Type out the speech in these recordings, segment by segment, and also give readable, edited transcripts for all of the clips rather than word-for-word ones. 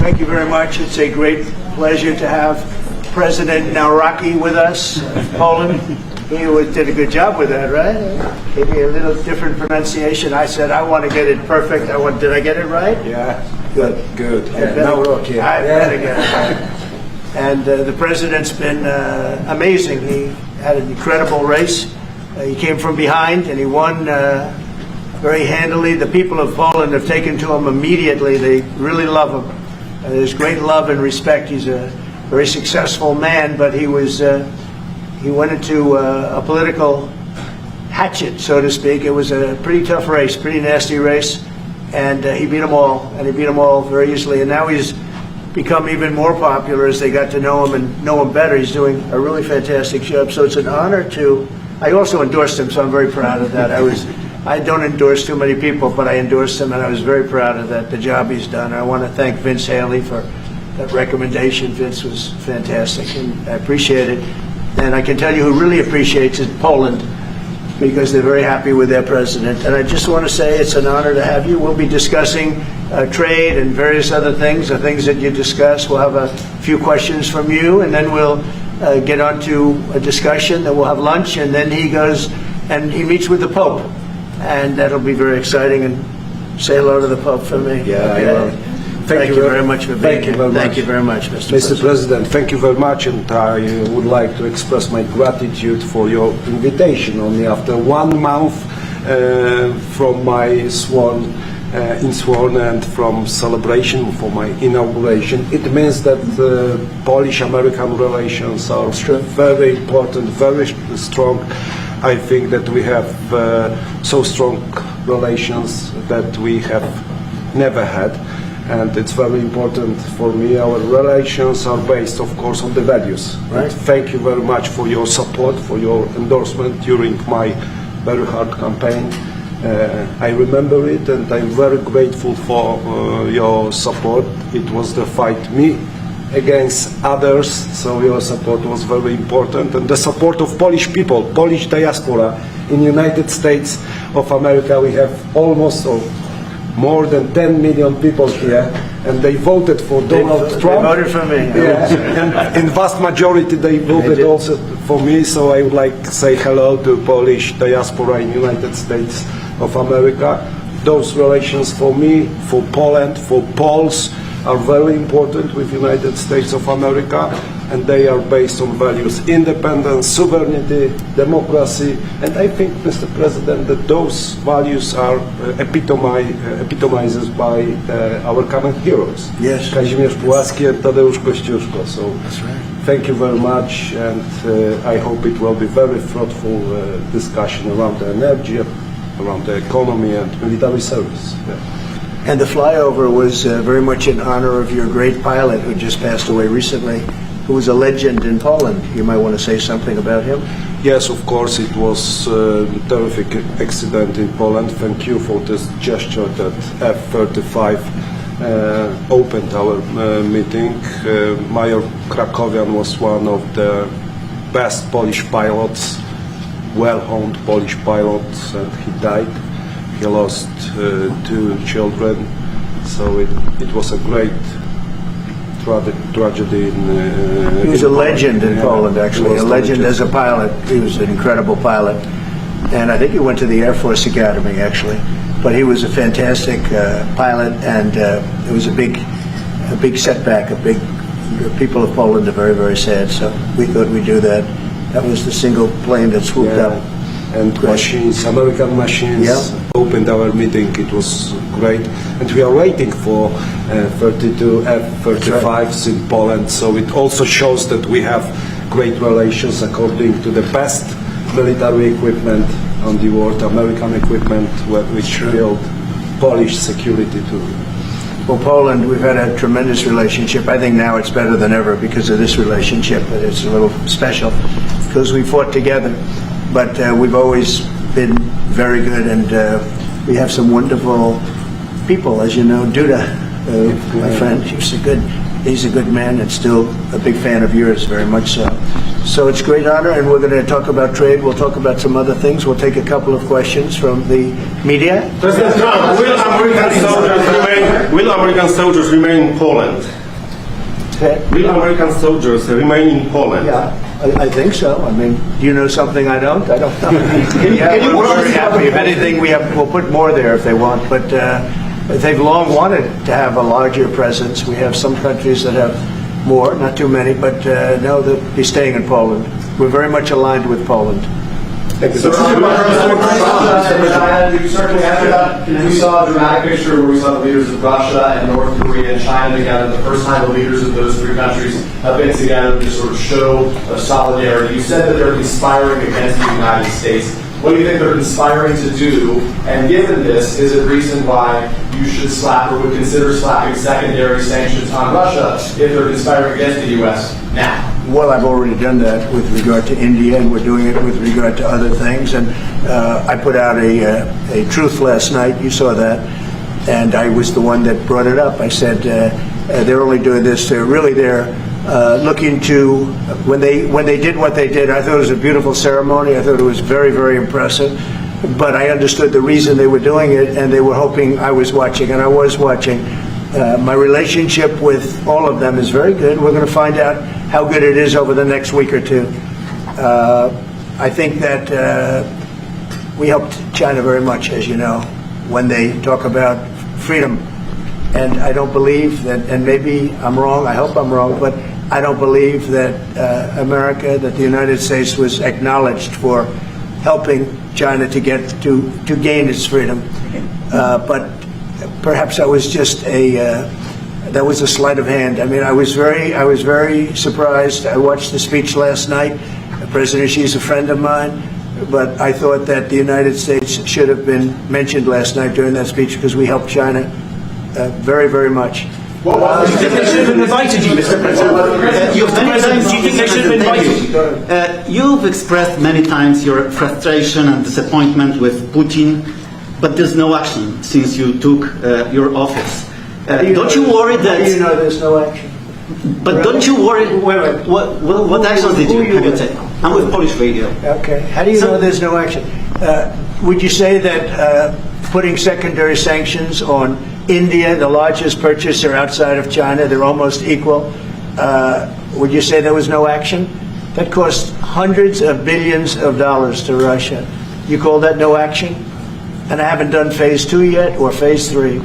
Thank you very much. It's a great pleasure to have President Nawrocki with us, Poland. He did a good job with that, right? Gave me a little different pronunciation. I said, I want to get it perfect. Did I get it right? Yeah. Good. Good. Yeah, Nawrocki. I better get it right. And the president's been amazing. He had an incredible race. He came from behind and he won very handily. The people of Poland have taken to him immediately. They really love him. There's great love and respect. He's a very successful man, but he went into a political hatchet, so to speak. It was a pretty tough race, pretty nasty race, and he beat them all, and he beat them all very easily. And now he's become even more popular as they got to know him and know him better. He's doing a really fantastic job. So it's an honor to. I also endorsed him, so I'm very proud of that. I don't endorse too many people, but I endorsed him, and I was very proud of that, the job he's done. I want to thank Vince Haley for that recommendation. Vince was fantastic, and I appreciate it. And I can tell you who really appreciates it, Poland, because they're very happy with their president. And I just want to say it's an honor to have you. We'll be discussing trade and various other things, the things that you discuss. We'll have a few questions from you, and then we'll get on to a discussion, then we'll have lunch, and then he goes and he meets with the Pope. And that'll be very exciting. And say hello to the Pope for me. Yeah, I will. Thank you very much for being here. Thank you very much, Mr. President. Thank you very much, and I would like to express my gratitude for your invitation. Only after 1 month from my sworn and from celebration for my inauguration, it means that Polish-American relations are very important, very strong. I think that we have so strong relations that we have never had, and it's very important for me. Our relations are based, of course, on the values. Right. Thank you very much for your support, for your endorsement during my very hard campaign. I remember it, and I'm very grateful for your support. It was the fight me against others, so your support was very important, and the support of Polish people, Polish diaspora in United States of America. We have almost more than 10 million people here, and they voted for Donald Trump. They voted for me. Yeah. And in vast majority they voted also for me, so I would like to say hello to Polish diaspora in United States of America. Those relations for me, for Poland, for Poles, are very important with United States of America, and they are based on values: independence, sovereignty, democracy. And I think, Mr. President, that those values are epitomized by our common heroes. Yes. Kazimierz Pułaski and Tadeusz Kościuszko. So that's right. Thank you very much, and I hope it will be very fruitful discussion around the energy, around the economy and military service. Yeah. And the flyover was very much in honor of your great pilot who just passed away recently, who was a legend in Poland. You might want to say something about him. Yes, of course, it was a terrific accident in Poland. Thank you for this gesture that F-35 opened our meeting. Major Krakowian was one of the best Polish pilots, well-honed Polish pilots, and he died. He lost 2 children, so it was a great tragedy. He was a legend in Poland, actually, a legend as a pilot. He was an incredible pilot, and I think he went to the Air Force Academy, actually. But he was a fantastic pilot, and it was a big setback. The people of Poland are very, very sad. So we thought we'd do that. That was the single plane that swooped up. And machines, American machines, opened our meeting. It was great, and we are waiting for 32 F-35s in Poland. So it also shows that we have great relations according to the best military equipment on the world, American equipment, which build Polish security too. Well, Poland, we've had a tremendous relationship. I think now it's better than ever because of this relationship, but it's a little special because we fought together. But we've always been very good, and we have some wonderful people, as you know. Duda, my friend, he's a good man and still a big fan of yours, very much so. So it's a great honor, and we're going to talk about trade. We'll talk about some other things. We'll take a couple of questions from the media. President Trump, will American American soldiers remain in Poland? Will American soldiers remain in Poland? Yeah, I think so. I mean, do you know something I don't? I don't know. We're very happy. If anything, we'll put more there if they want. But they've long wanted to have a larger presence. We have some countries that have more, not too many, but no, they'll be staying in Poland. We're very much aligned with Poland. We saw a dramatic picture where we saw the leaders of Russia and North Korea and China together. The first time the leaders of those three countries have been together to sort of show a solidarity. You said that they're conspiring against the United States. What do you think they're conspiring to do? And given this, is it reason why you should slap or would consider slapping secondary sanctions on Russia if they're conspiring against the U.S. now? Well, I've already done that with regard to India, and we're doing it with regard to other things. And I put out a truth last night. You saw that. And I was the one that brought it up. I said they're only doing this. They're looking to, when they did what they did, I thought it was a beautiful ceremony. I thought it was very, very impressive. But I understood the reason they were doing it, and they were hoping I was watching, and I was watching. My relationship with all of them is very good. We're going to find out how good it is over the next week or two. I think that we helped China very much, as you know, when they talk about freedom. And I don't believe that, and maybe I'm wrong, I hope I'm wrong, but I don't believe that America, that the United States was acknowledged for helping China to gain its freedom. But perhaps that was just that was a sleight of hand. I mean, I was very surprised. I watched the speech last night. President Xi's a friend of mine, but I thought that the United States should have been mentioned last night during that speech because we helped China very, very much. Do you think they should have invited you, Mr. President? Do you think they should have invited you? You've expressed many times your frustration and disappointment with Putin, but there's no action since you took your office. Don't you worry that... How do you know there's no action? But don't you worry... Wait. What actions did you take? I'm with Polish radio. Okay. How do you know there's no action? Would you say that putting secondary sanctions on India, the largest purchaser outside of China, they're almost equal, would you say there was no action? That cost hundreds of billions of dollars to Russia. You call that no action? And I haven't done phase 2 yet or phase 3.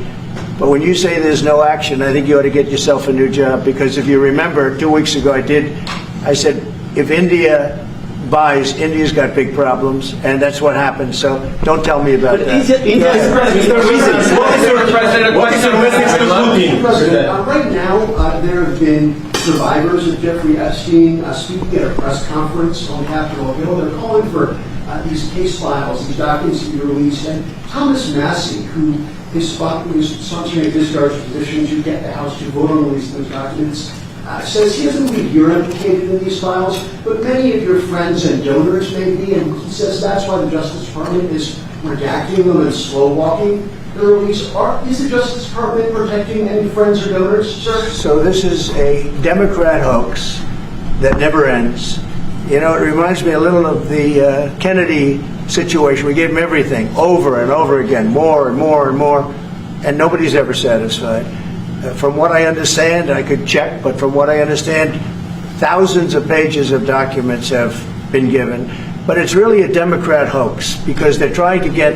But when you say there's no action, I think you ought to get yourself a new job, because if you remember, 2 weeks ago I said, if India buys, India's got big problems, and that's what happened. So don't tell me about that. What is your message to Putin? President, right now, there have been survivors of Jeffrey Epstein speaking at a press conference on Capitol Hill. They're calling for these case files, these documents to be released. And Thomas Massey, who is sponsoring a discharge petition to get the House to vote on releasing those documents, says he doesn't believe you're implicated in these files, but many of your friends and donors may be, and he says that's why the Justice Department is redacting them and slow-walking the release. Is the Justice Department protecting any friends or donors, sir? So this is a Democrat hoax that never ends. You know, it reminds me a little of the Kennedy situation. We gave him everything over and over again, more and more and more, and nobody's ever satisfied. From what I understand, I could check, but from what I understand, thousands of pages of documents have been given. But it's really a Democrat hoax, because they're trying to get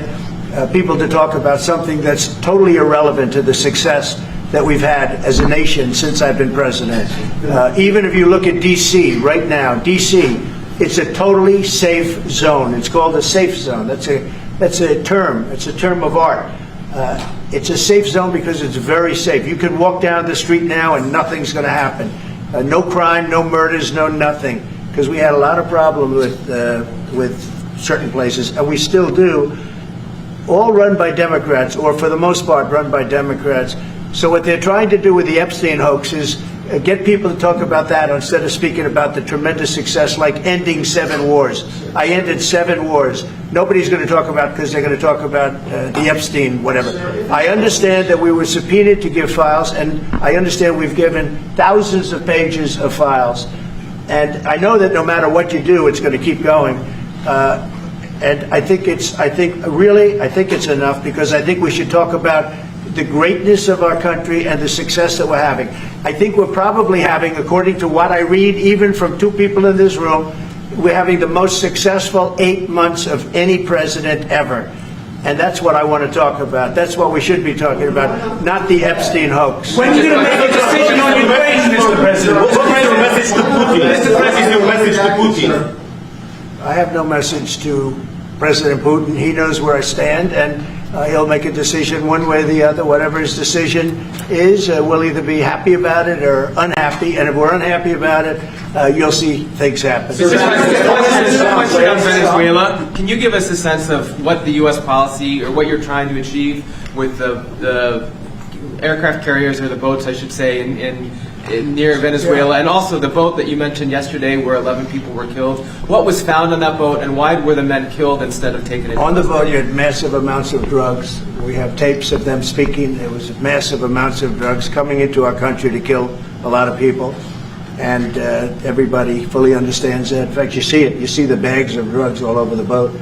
people to talk about something that's totally irrelevant to the success that we've had as a nation since I've been president. Even if you look at D.C. right now, D.C., it's a totally safe zone. It's called a safe zone. That's a term. It's a term of art. It's a safe zone because it's very safe. You can walk down the street now and nothing's going to happen. No crime, no murders, no nothing. Because we had a lot of problems with certain places, and we still do. All run by Democrats, or for the most part run by Democrats. So what they're trying to do with the Epstein hoax is get people to talk about that instead of speaking about the tremendous success, like ending 7 wars. I ended 7 wars. Nobody's going to talk about, because they're going to talk about the Epstein, whatever. I understand that we were subpoenaed to give files, and I understand we've given thousands of pages of files. And I know that no matter what you do, it's going to keep going. And I think it's enough, because I think we should talk about the greatness of our country and the success that we're having. I think we're probably having, according to what I read, even from two people in this room, we're having the most successful 8 months of any president ever. And that's what I want to talk about. That's what we should be talking about, not the Epstein hoax. When are you going to make a decision on Ukraine, Mr. President? What is your message to Putin? Mr. President, Your message to Putin? I have no message to President Putin. He knows where I stand, and he'll make a decision one way or the other. Whatever his decision is, we'll either be happy about it or unhappy. And if we're unhappy about it, you'll see things happen. Mr. President, question on Venezuela. Can you give us a sense of what the U.S. policy or what you're trying to achieve with the aircraft carriers, or the boats, I should say, in near Venezuela, and also the boat that you mentioned yesterday where 11 people were killed? What was found on that boat, and why were the men killed instead of taken into On the custody? boat, you had massive amounts of drugs. We have tapes of them speaking. There was massive amounts of drugs coming into our country to kill a lot of people. And everybody fully understands that. In fact, you see it. You see the bags of drugs all over the boat.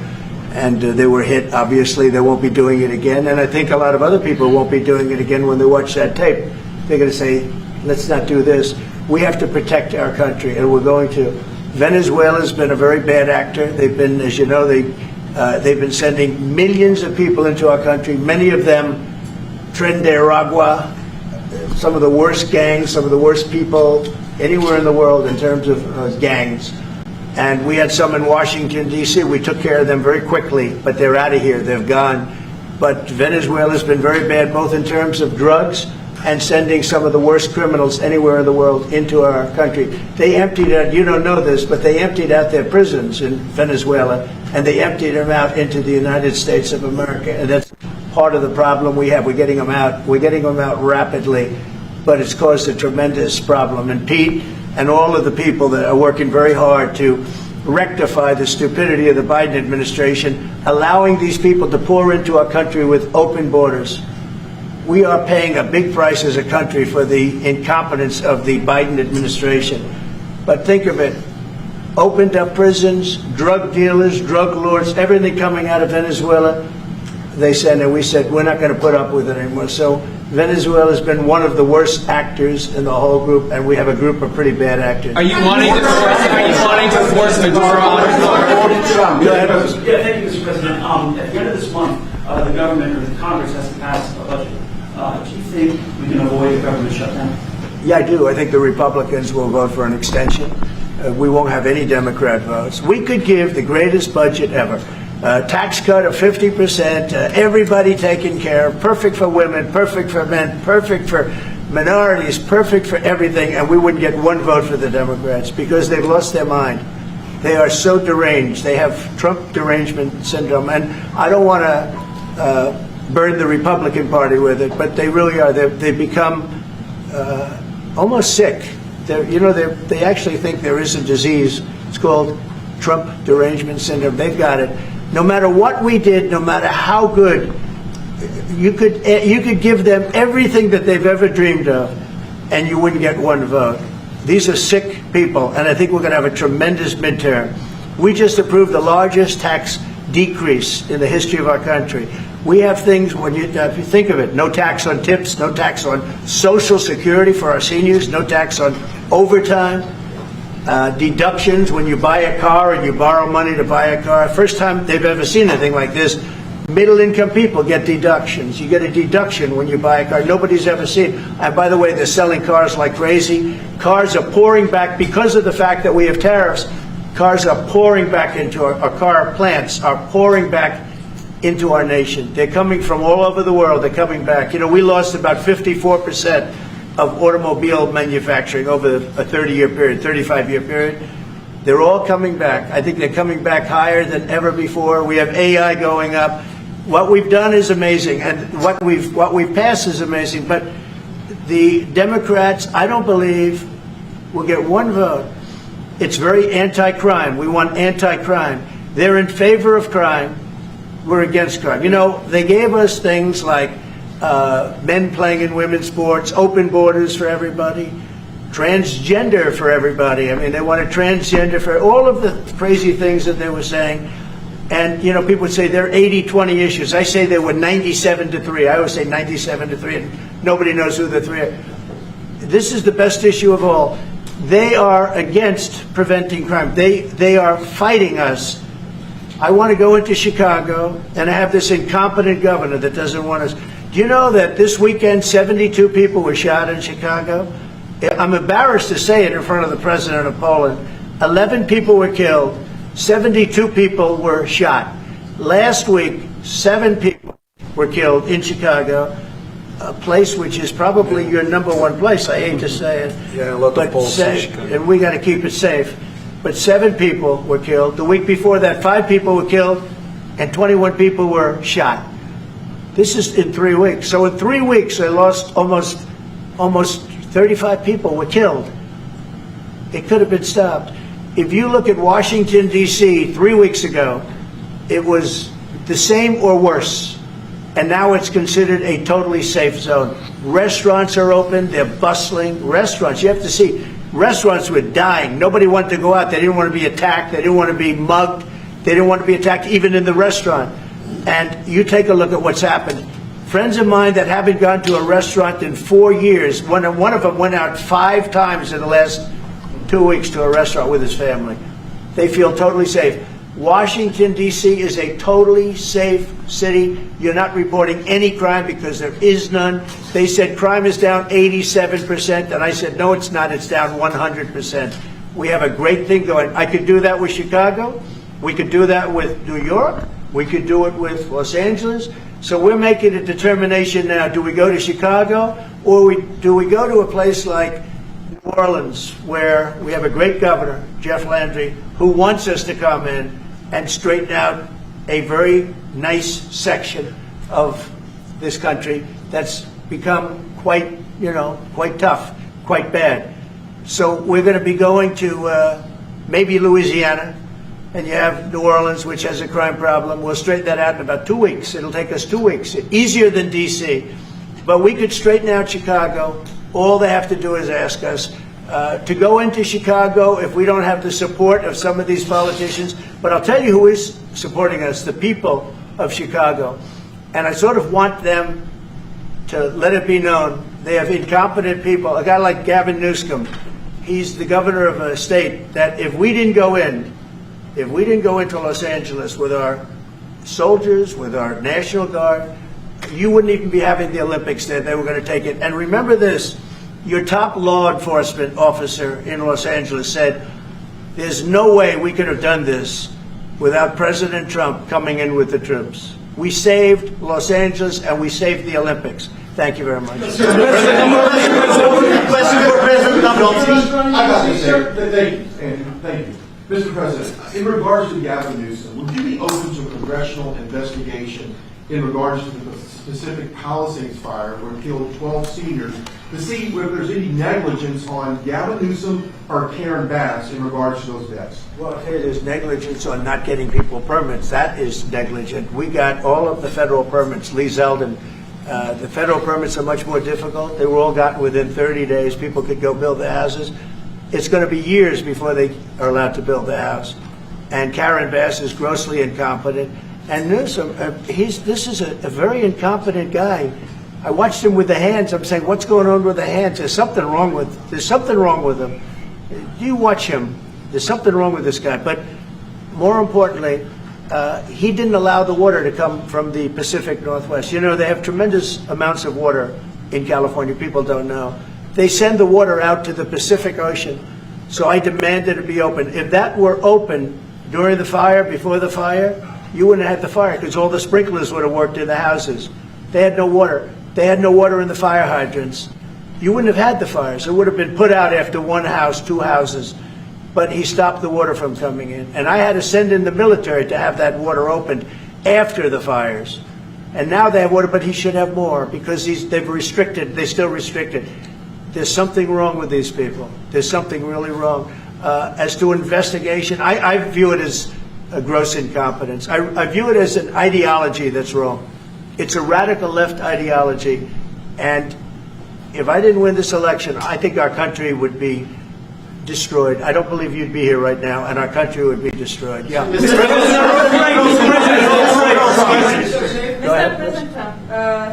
And they were hit. Obviously, they won't be doing it again. And I think a lot of other people won't be doing it again when they watch that tape. They're going to say, let's not do this. We have to protect our country, and we're going to. Venezuela's been a very bad actor. They've been, as you know, they've been sending millions of people into our country, many of them Tren de Aragua, some of the worst gangs, some of the worst people anywhere in the world in terms of gangs. And we had some in Washington, D.C. We took care of them very quickly, but they're out of here. They've gone. But Venezuela's been very bad, both in terms of drugs and sending some of the worst criminals anywhere in the world into our country. They emptied out, you don't know this, but they emptied out their prisons in Venezuela, and they emptied them out into the United States of America. And that's part of the problem we have. We're getting them out. We're getting them out rapidly, but it's caused a tremendous problem. And Pete and all of the people that are working very hard to rectify the stupidity of the Biden administration, allowing these people to pour into our country with open borders. We are paying a big price as a country for the incompetence of the Biden administration. But think of it. Opened up prisons, drug dealers, drug lords, everything coming out of Venezuela. They said, and we said, we're not going to put up with it anymore. So Venezuela's been one of the worst actors in the whole group, and we have a group of pretty bad actors. Are you wanting to force Maduro on Go ahead. Yeah, thank you, Mr. President. At the end of this month, the government or the Congress has to pass a budget. Do you think we can avoid a government shutdown? Yeah, I do. I think the Republicans will vote for an extension. We won't have any Democrat votes. We could give the greatest budget ever. Tax cut of 50%, everybody taken care of, perfect for women, perfect for men, perfect for minorities, perfect for everything, and we wouldn't get one vote for the Democrats because they've lost their mind. They are so deranged. They have Trump derangement syndrome, and I don't want to burn the Republican Party with it, but they really are. They've become almost sick. They actually think there is a disease. It's called Trump derangement syndrome. They've got it. No matter what we did, no matter how good, you could give them everything that they've ever dreamed of, and you wouldn't get one vote. These are sick people, and I think we're going to have a tremendous midterm. We just approved the largest tax decrease in the history of our country. We have things, if you think of it, no tax on tips, no tax on Social Security for our seniors, no tax on overtime, deductions when you buy a car and you borrow money to buy a car. First time they've ever seen anything like this. Middle-income people get deductions. You get a deduction when you buy a car. Nobody's ever seen. And by the way, they're selling cars like crazy. Cars are pouring back because of the fact that we have tariffs. Cars are pouring back into our car plants are pouring back into our nation. They're coming from all over the world. They're coming back. We lost about 54% of automobile manufacturing over a 30-year period, 35-year period. They're all coming back. I think they're coming back higher than ever before. We have AI going up. What we've done is amazing, and what we've passed is amazing. But the Democrats, I don't believe, will get one vote. It's very anti-crime. We want anti-crime. They're in favor of crime. We're against crime. They gave us things like men playing in women's sports, open borders for everybody, transgender for everybody. I mean, they wanted transgender for all of the crazy things that they were saying. And, you know, people would say there are 80-20 issues. I say there were 97-3. I always say 97-3, and nobody knows who the three are. This is the best issue of all. They are against preventing crime. They are fighting us. I want to go into Chicago, and I have this incompetent governor that doesn't want us. Do you know that this weekend 72 people were shot in Chicago? I'm embarrassed to say it in front of the president of Poland. 11 people were killed. 72 people were shot. Last week, 7 people were killed in Chicago, a place which is probably your number one place. I hate to say it. Yeah, a lot of Poles in Chicago. And we got to keep it safe. But 7 people were killed. The week before that, 5 people were killed, and 21 people were shot. This is in 3 weeks. So in 3 weeks, they lost almost 35 people were killed. It could have been stopped. If you look at Washington, D.C., 3 weeks ago, it was the same or worse. And now it's considered a totally safe zone. Restaurants are open. They're bustling. Restaurants, you have to see, restaurants were dying. Nobody wanted to go out. They didn't want to be attacked. They didn't want to be mugged. They didn't want to be attacked even in the restaurant. And you take a look at what's happened. Friends of mine that haven't gone to a restaurant in 4 years, one of them went out 5 times in the last 2 weeks to a restaurant with his family. They feel totally safe. Washington, D.C. is a totally safe city. You're not reporting any crime because there is none. They said crime is down 87%, and I said, no, it's not. It's down 100%. We have a great thing going. I could do that with Chicago. We could do that with New York. We could do it with Los Angeles. So we're making a determination now. Do we go to Chicago, or do we go to a place like New Orleans, where we have a great governor, Jeff Landry, who wants us to come in and straighten out a very nice section of this country that's become quite tough, quite bad. So we're going to be going to maybe Louisiana, and you have New Orleans, which has a crime problem. We'll straighten that out in about 2 weeks. It'll take us 2 weeks, easier than D.C. But we could straighten out Chicago. All they have to do is ask us to go into Chicago if we don't have the support of some of these politicians. But I'll tell you who is supporting us, the people of Chicago. And I sort of want them to let it be known. They have incompetent people. A guy like Gavin Newsom, he's the governor of a state that if we didn't go into Los Angeles with our soldiers, with our National Guard, you wouldn't even be having the Olympics there. They were going to take it. And remember this, your top law enforcement officer in Los Angeles said, there's no way we could have done this without President Trump coming in with the troops. We saved Los Angeles and we saved the Olympics. Thank you very much. Question for President Dombrovskis. I got this, sir. Thank you, Andrew. Thank you. Mr. President, in regards to Gavin Newsom, would you be open to a congressional investigation in regards to the specific Palisades fire where it killed 12 seniors to see whether there's any negligence on Gavin Newsom or Karen Bass in regards to those deaths? Well, hey, there's negligence on not getting people permits. That is negligent. We got all of the federal permits. Lee Zeldin, the federal permits are much more difficult. They were all gotten within 30 days. People could go build their houses. It's going to be years before they are allowed to build their house. And Karen Bass is grossly incompetent. And Newsom, this is a very incompetent guy. I watched him with the hands. I'm saying, what's going on with the hands? There's something wrong with him. Do you watch him? There's something wrong with this guy. But more importantly, he didn't allow the water to come from the Pacific Northwest. You know, they have tremendous amounts of water in California. People don't know. They send the water out to the Pacific Ocean. So I demanded it be open. If that were open during the fire, before the fire, you wouldn't have had the fire because all the sprinklers would have worked in the houses. They had no water. They had no water in the fire hydrants. You wouldn't have had the fires. It would have been put out after one house, 2 houses. But he stopped the water from coming in. And I had to send in the military to have that water opened after the fires. And now they have water, but he should have more because they've restricted, they still restricted. There's something wrong with these people. There's something really wrong. As to investigation, I view it as a gross incompetence. I view it as an ideology that's wrong. It's a radical left ideology. And if I didn't win this election, I think our country would be destroyed. I don't believe you'd be here right now, and our country would be destroyed. Yeah. Mr. President Trump,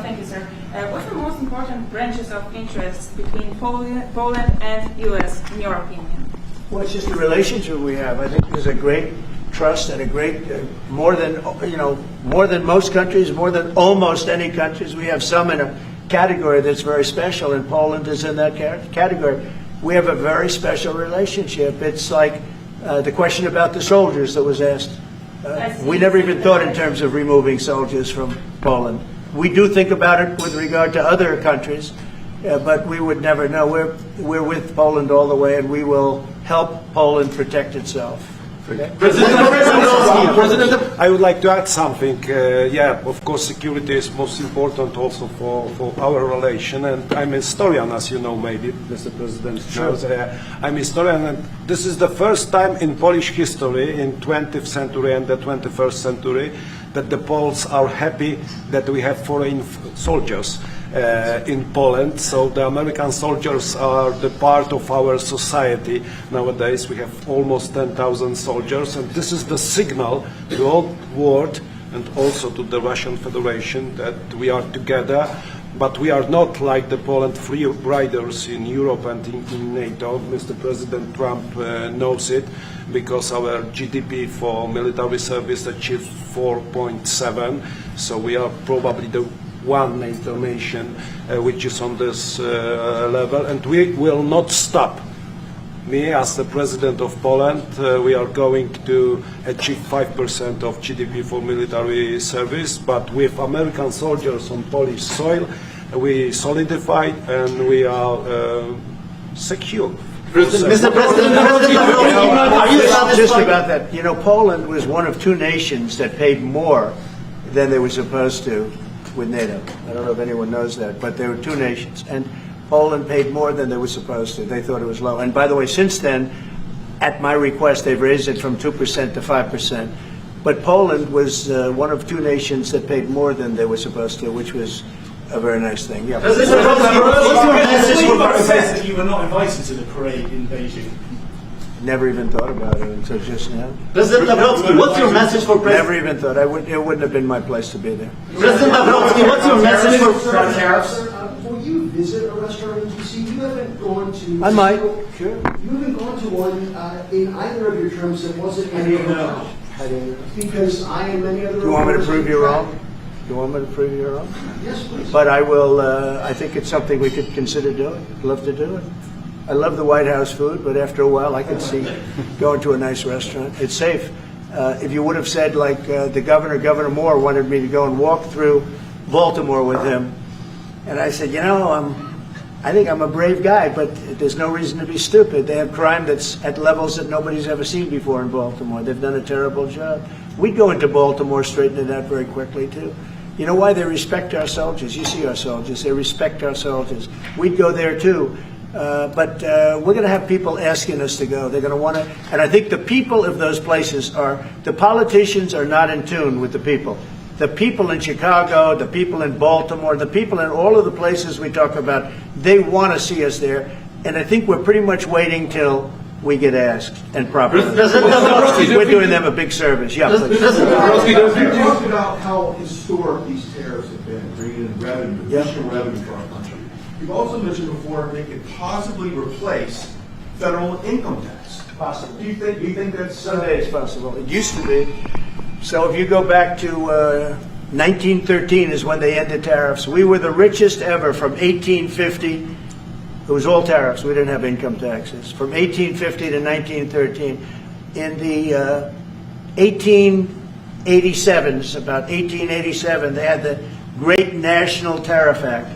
thank you, sir. What's the most important branches of interest between Poland and U.S., in your opinion? Well, it's just the relationship we have. I think there's a great trust and a great, more than most countries, more than almost any countries. We have some in a category that's very special, and Poland is in that category. We have a very special relationship. It's like the question about the soldiers that was asked. We never even thought in terms of removing soldiers from Poland. We do think about it with regard to other countries, but we would never know. We're with Poland all the way, and we will help Poland protect itself. Okay? I would like to add something. Yeah, of course, security is most important also for our relation. And I'm a historian, as you know, maybe, Mr. President. Sure. I'm a historian, and this is the first time in Polish history, in 20th century and the 21st century, that the Poles are happy that we have foreign soldiers in Poland. So the American soldiers are the part of our society nowadays. We have almost 10,000 soldiers, and this is the signal to the whole world and also to the Russian Federation that we are together. But we are not like the Poland free riders in Europe and in NATO. Mr. President Trump knows it, because our GDP for military service achieved 4.7. So we are probably the one NATO nation which is on this level, and we will not stop. Me, as the President of Poland, we are going to achieve 5% of GDP for military service, but with American soldiers on Polish soil, we solidified and we are secure. Mr. President, are you Just satisfied? about that. You know, Poland was one of two nations that paid more than they were supposed to with NATO. I don't know if anyone knows that, but there were two nations. And Poland paid more than they were supposed to. They thought it was low. And by the way, since then, at my request, they've raised it from 2% to 5%. But Poland was one of two nations that paid more than they were supposed to, which was a very nice thing. Yeah. What's your message for that you were not invited to the parade in Beijing? Never even thought about it until just now. President Dabrowski, what's your message for Never President? even thought. It wouldn't have been my place to be there. President Dabrowski, what's your message for Tariffs. Will you visit a restaurant in D.C.? You haven't gone to. I might. Sure. You haven't gone to one in either of your terms that wasn't in your hotel. Because I and many other. Do you want me to prove you wrong? You want me to prove you wrong? Yes, please. But I will. I think it's something we could consider doing. I'd love to do it. I love the White House food, but after a while, I can see going to a nice restaurant. It's safe. If you would have said, like the Governor Moore wanted me to go and walk through Baltimore with him, and I said, I think I'm a brave guy, but there's no reason to be stupid. They have crime that's at levels that nobody's ever seen before in Baltimore. They've done a terrible job. We'd go into Baltimore, straighten it out very quickly, too. You know why? They respect our soldiers. You see our soldiers. They respect our soldiers. We'd go there, too. But we're going to have people asking us to go. They're going to want to, and I think the people of those places the politicians are not in tune with the people. The people in Chicago, the people in Baltimore, the people in all of the places we talk about, they want to see us there. And I think we're pretty much waiting till we get asked and properly. We're doing them a big service. Yeah, please. You talked about how historic these tariffs have been, bringing in revenue, additional revenue for our country. You've also mentioned before they could possibly replace federal income tax. Possible. Do you think that's Someday it's possible. It used to be. So if you go back to 1913 is when they ended tariffs. We were the richest ever from 1850. It was all tariffs. We didn't have income taxes. From 1850 to 1913. In the 1887s, about 1887, they had the Great National Tariff Act.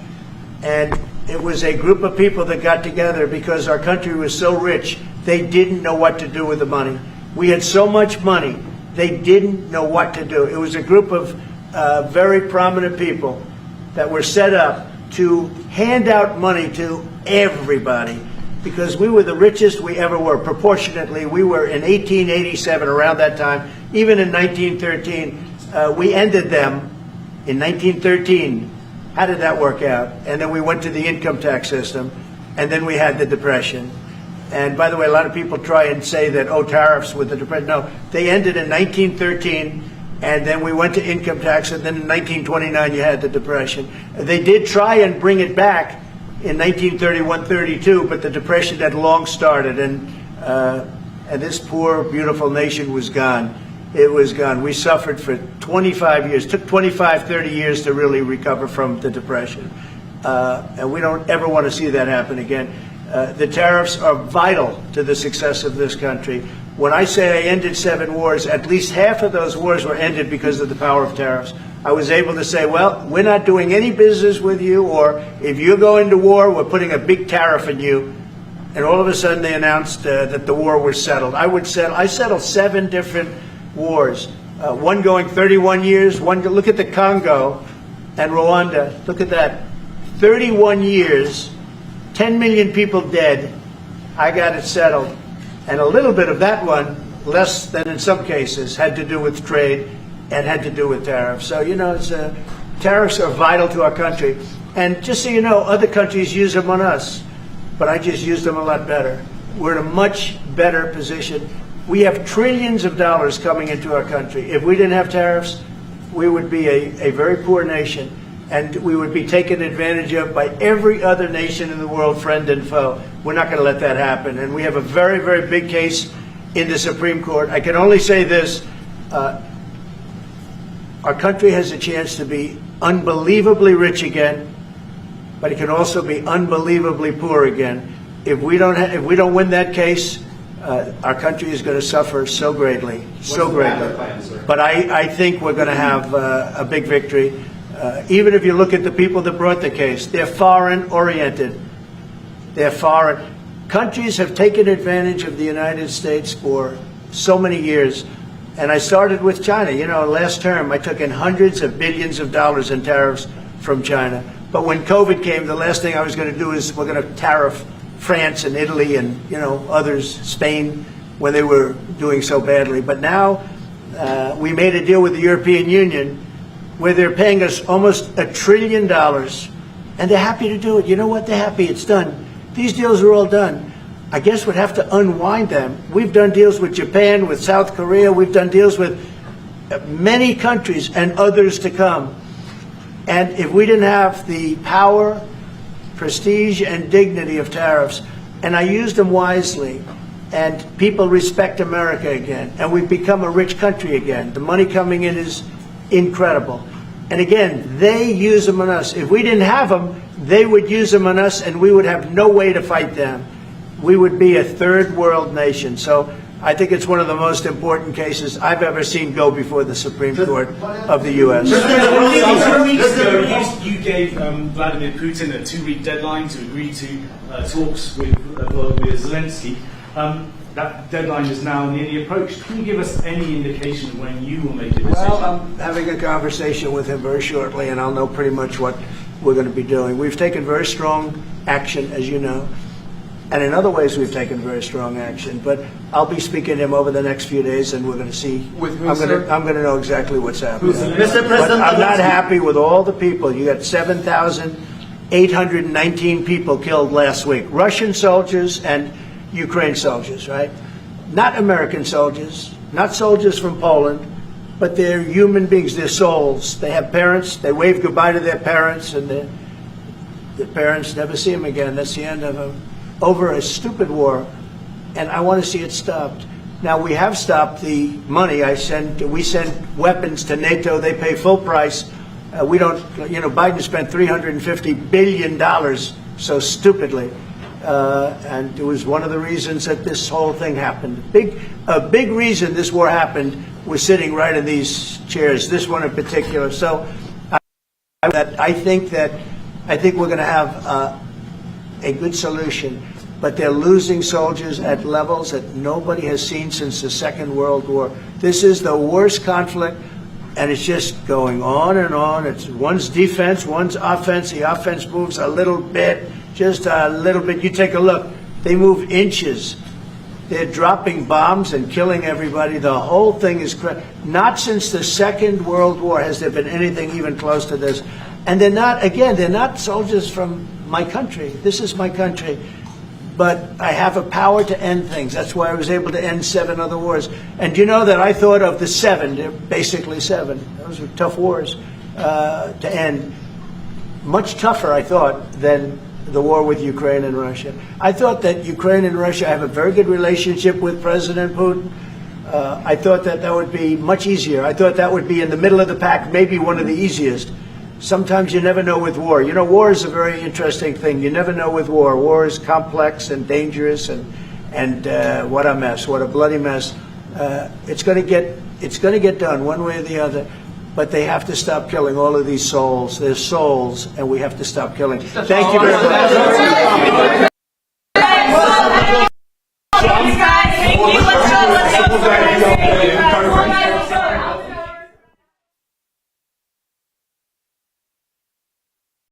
And it was a group of people that got together because our country was so rich, they didn't know what to do with the money. We had so much money, they didn't know what to do. It was a group of very prominent people that were set up to hand out money to everybody because we were the richest we ever were. Proportionately, we were in 1887, around that time, even in 1913. We ended them in 1913. How did that work out? And then we went to the income tax system, and then we had the Depression. And by the way, a lot of people try and say that, oh, tariffs with the depression. No, they ended in 1913, and then we went to income tax, and then in 1929 you had the depression. They did try and bring it back in 1931-32, but the depression had long started, and this poor, beautiful nation was gone. It was gone. We suffered for 25 years. It took 25, 30 years to really recover from the depression. And we don't ever want to see that happen again. The tariffs are vital to the success of this country. When I say I ended 7 wars, at least half of those wars were ended because of the power of tariffs. I was able to say, well, we're not doing any business with you, or if you're going to war, we're putting a big tariff on you. And all of a sudden they announced that the war was settled. I settled 7 different wars. One going 31 years, look at the Congo and Rwanda, look at that. 31 years, 10 million people dead, I got it settled. And a little bit of that one, less than in some cases, had to do with trade and had to do with tariffs. So, tariffs are vital to our country. And just so you know, other countries use them on us, but I just use them a lot better. We're in a much better position. We have trillions of dollars coming into our country. If we didn't have tariffs, we would be a very poor nation, and we would be taken advantage of by every other nation in the world, friend and foe. We're not going to let that happen. And we have a very, very big case in the Supreme Court. I can only say this. Our country has a chance to be unbelievably rich again, but it can also be unbelievably poor again. If we don't win that case, our country is going to suffer so greatly, so greatly. But I think we're going to have a big victory. Even if you look at the people that brought the case, they're foreign-oriented. They're foreign. Countries have taken advantage of the United States for so many years. And I started with China. Last term, I took in hundreds of billions of dollars in tariffs from China. But when COVID came, the last thing I was going to do is we're going to tariff France and Italy and, others, Spain, when they were doing so badly. But now we made a deal with the European Union where they're paying us almost $1 trillion, and they're happy to do it. You know what? They're happy. It's done. These deals are all done. I guess we'd have to unwind them. We've done deals with Japan, with South Korea. We've done deals with many countries and others to come. And if we didn't have the power, prestige, and dignity of tariffs, and I used them wisely, and people respect America again, and we've become a rich country again. The money coming in is incredible. And again, they use them on us. If we didn't have them, they would use them on us, and we would have no way to fight them. We would be a third world nation. So I think it's one of the most important cases I've ever seen go before the Supreme Court of the U.S. 2 weeks ago, you gave Vladimir Putin a 2-week deadline to agree to talks with Volodymyr Zelensky. That deadline is now nearly approached. Can you give us any indication of when you will make a decision? Well, I'm having a conversation with him very shortly, and I'll know pretty much what we're going to be doing. We've taken very strong action, as you know. And in other ways, we've taken very strong action. But I'll be speaking to him over the next few days, and we're going to see. With who, I'm going to know exactly what's happening. Mr. President, but I'm not happy with all the people. You got 7,819 people killed last week. Russian soldiers and Ukraine soldiers, right? Not American soldiers, not soldiers from Poland, but they're human beings. They're souls. They have parents. They wave goodbye to their parents, and their parents never see them again. That's the end of them. Over a stupid war, and I want to see it stopped. Now, we have stopped the money we send weapons to NATO. They pay full price. We don't, Biden spent $350 billion so stupidly. And it was one of the reasons that this whole thing happened. A big reason this war happened was sitting right in these chairs, this one in particular. So I think we're going to have a good solution, but they're losing soldiers at levels that nobody has seen since the Second World War. This is the worst conflict, and it's just going on and on. It's one's defense, one's offense. The offense moves a little bit, just a little bit. You take a look. They move inches. They're dropping bombs and killing everybody. The whole thing is not since the Second World War has there been anything even close to this. And they're not soldiers from my country. This is my country. but I have a power to end things. That's why I was able to end 7 other wars. And you know that I thought of the 7, basically 7. Those were tough wars to end. Much tougher, I thought, than the war with Ukraine and Russia. I thought that Ukraine and Russia have a very good relationship with President Putin. I thought that would be much easier. I thought that would be in the middle of the pack, maybe one of the easiest. Sometimes you never know with war. You know, war is a very interesting thing. You never know with war. War is complex and dangerous, and what a mess, what a bloody mess. It's going to get done one way or the other. But they have to stop killing all of these souls. They're souls, and we have to stop killing. Thank you very much.